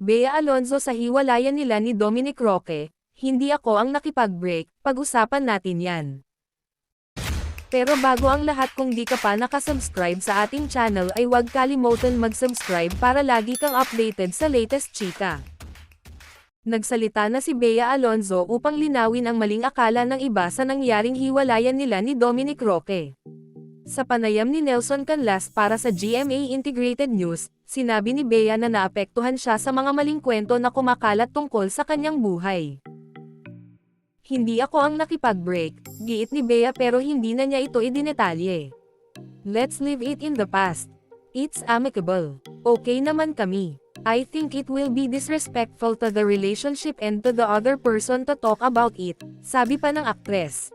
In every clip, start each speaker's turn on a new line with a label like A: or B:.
A: Bea Alonzo sa hiwalayan nila ni Dominic Roque, hindi ako ang nakipag-break, pag-usapan natin yan. Pero bago ang lahat, kung di ka pa nakasubscribe sa ating channel ay huwag kalimutan mag-subscribe para lagi kang updated sa latest chika. Nagsalita na si Bea Alonzo upang linawin ang maling akala ng iba sa nangyaring hiwalayan nila ni Dominic Roque. Sa panayam ni Nelson Canlas para sa GMA Integrated News, sinabi ni Bea na naapektuhan siya sa mga maling kwento na kumakalat tungkol sa kanyang buhay. Hindi ako ang nakipag-break, giit ni Bea, pero hindi na niya ito idinetalye. Let's leave it in the past. It's amicable. Okay naman kami. I think it will be disrespectful to the relationship and to the other person to talk about it, sabi pa ng aktres.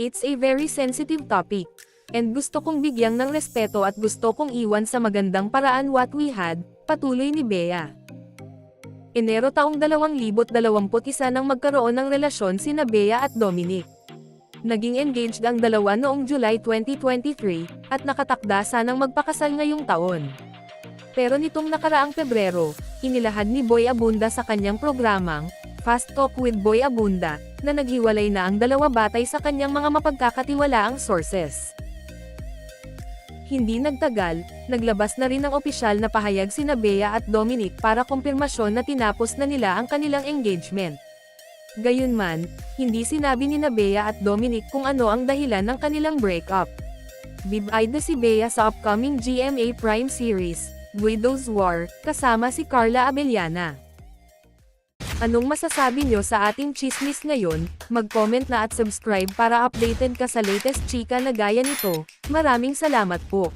A: It's a very sensitive topic. And gusto kong bigyang ng respeto at gusto kong iwan sa magandang paraan what we had, patuloy ni Bea. Enero taong 2021 nang magkaroon ng relasyon sina Bea at Dominic. Naging engaged ang dalawa noong July 2023, at nakatakda sanang magpakasal ngayong taon. Pero nitong nakaraang Pebrero, inilahad ni Boy Abunda sa kanyang programang, Fast Talk with Boy Abunda, na naghiwalay na ang dalawa batay sa kanyang mga mapagkakatiwalaang sources. Hindi nagtagal, naglabas na rin ng opisyal na pahayag sina Bea at Dominic para kumpirmasyon na tinapos na nila ang kanilang engagement. Gayunman, hindi sinabi ni Bea at Dominic kung ano ang dahilan ng kanilang breakup. Bid-eyed na si Bea sa upcoming GMA Prime series, Widow's War, kasama si Carla Abellana. Anong masasabi nyo sa ating chismis ngayon? Mag-comment na at subscribe para updated ka sa latest chika na gaya nito. Maraming salamat po.